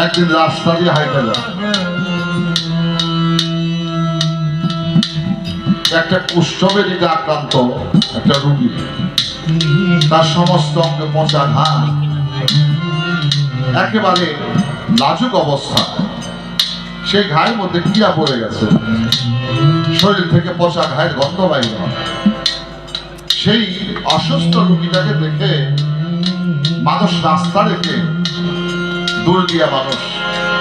একদিন রাস্তা দিয়ে হাইটে যায়, একটা কুষ্ঠবেদিতে আক্রান্ত একটা রোগী, তার সমস্ত অঙ্গে পচা ঘা, একেবারে লাজুক অবস্থা। সেই ঘায়ের মধ্যে কিয়া পড়ে গেছে, শরীর থেকে পচা ঘায়ের গন্ধ বাইর হয়। সেই অসুস্থ রোগীটাকে দেখে মানুষ রাস্তা রেখে দূর দিয়া মানুষ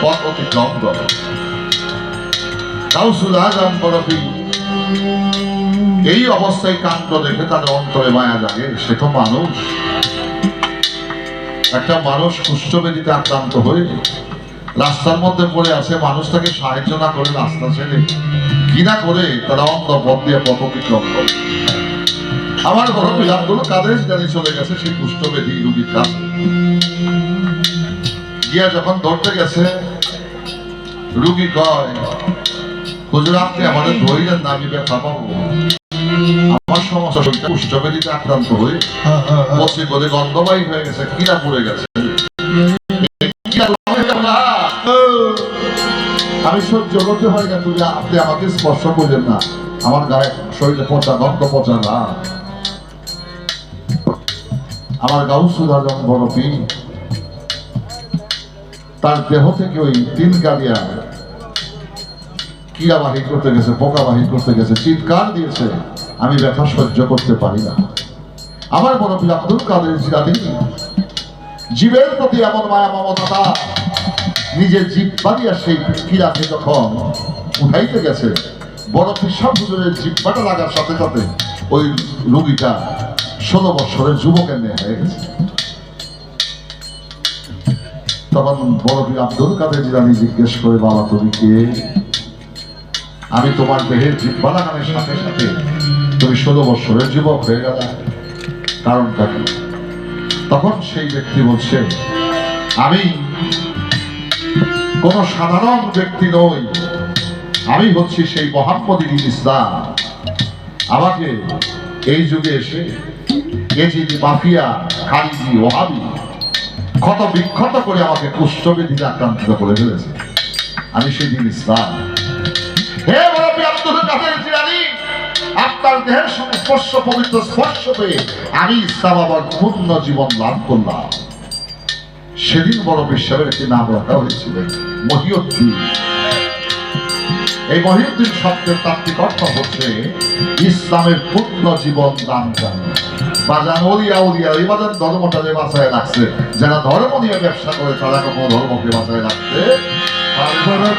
পথ অতিক্রম করে। গাউসুল আজম বরফি এই অবস্থায় কাণ্ড দেখে তাদের অন্তরে মায়া জাগে। সে তো মানুষ, একটা মানুষ কুষ্ঠবেদিতে আক্রান্ত হয়ে রাস্তার মধ্যে পড়ে আছে, মানুষ তাকে সাহায্য না করে রাস্তা ছেড়ে ঘৃণা করে তারা অন্ধ পথ দিয়ে পথ অতিক্রম করে। আমার বরফি আব্দুল কাদের জিলানী চলে গেছে সেই কুষ্ঠবেদী রোগীর কাছে। গিয়া যখন ধরতে গেছে, রুগী কয়, হুজুর আপনি আমাদের ধৈর্যের নামি ব্যথা পাবো, আমার সমস্যা শরীরটা কুষ্ঠবেদিতে আক্রান্ত হয়ে পচে করে গন্ধবাহী হয়ে গেছে, কিরা পড়ে গেছে। আমি সহ্য করতে পারি না, তুই আপনি আমাকে স্পর্শ করলেন না, আমার গায়ে শরীরে পচা গন্ধ, পচা ঘা। আমার গাউসুল আজম বরফি তার দেহ থেকে ওই তিন কালিয়া কিরা বাহির করতে গেছে, পোকা বাহির করতে গেছে, চিৎকার দিয়েছে, আমি ব্যথা সহ্য করতে পারি না। আমার বরফি আব্দুল কাদের জিলানী জীবের প্রতি এমন মায়া মমতা, নিজের জীব বাড়িয়া সেই কিরাকে যখন উঠাইতে গেছে, বরফি সব হুজুরের জিব্বাটা লাগার সাথে সাথে ওই রোগীটা 16 বছরের যুবকের মেয়ে হয়ে গেছে। তখন বরফি আব্দুল কাদের জিলানী জিজ্ঞেস করে, বাবা তুমি কে? আমি তোমার দেহের জিব্বা লাগানোর সাথে সাথে তুমি 16 বছরের যুবক হয়ে গেল, কারণটা কি? তখন সেই ব্যক্তি বলছে, আমি কোন সাধারণ ব্যক্তি নই, আমি হচ্ছি সেই মোহাম্মদী দ্বীন ইসলাম। আমাকে এই যুগে এসে এজিদি মাফিয়া, খারিজি, ওহাবি ক্ষত বিক্ষত করে আমাকে কুষ্ঠব্যাধিতে আক্রান্ত করে ফেলেছে। আমি সেই দ্বীন ইসলাম। হে মুরব্বী আব্দুল কাদের জিলানী, আপনার দেহের সংস্পর্শ, পবিত্র স্পর্শ পেয়ে আমি ইসলাম আবার পূর্ণ জীবন লাভ করলাম। সেদিন বড় বিশ্বের একটি নাম রাখা হয়েছিল মহিউদ্দিন। এই মহিউদ্দিন শব্দের তাত্ত্বিক অর্থ হচ্ছে ইসলামের পূর্ণ জীবন দান জানা। বাজান ওলিয়া ওলিয়া এই বাজার ধর্মটাকে বাঁচায় রাখছে। যারা ধর্ম নিয়ে ব্যবসা করে তারা কখনো ধর্মকে বাঁচায় রাখতে পারবে না।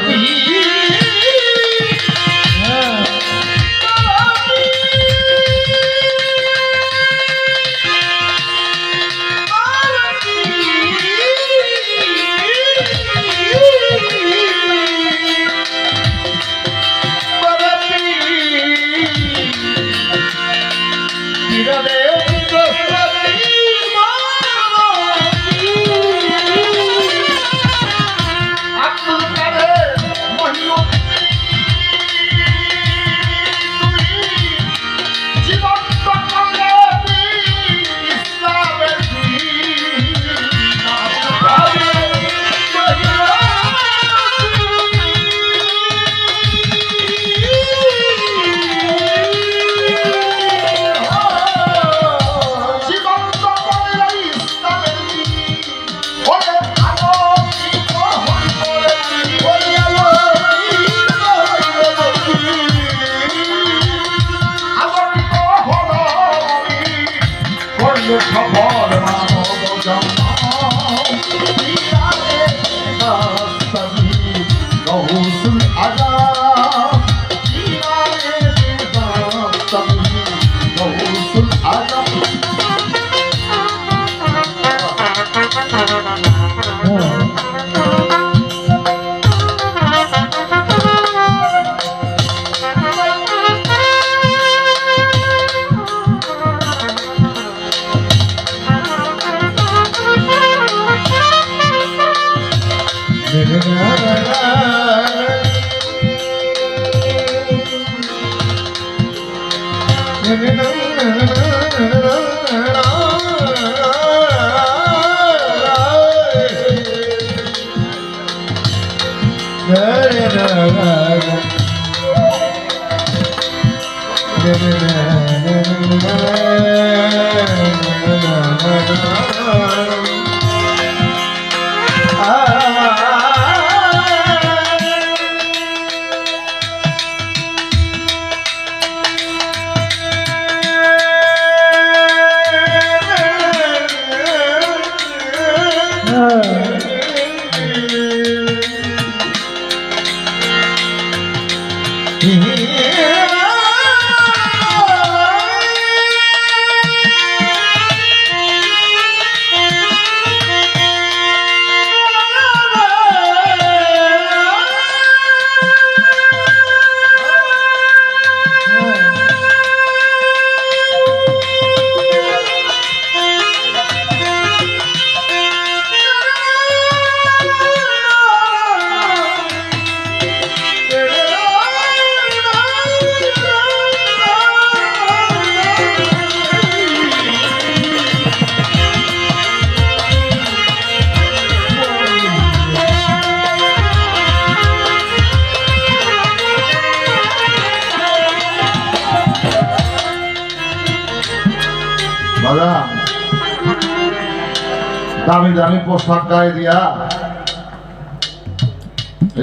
দামি দামি পোশাক গায়ে দিয়া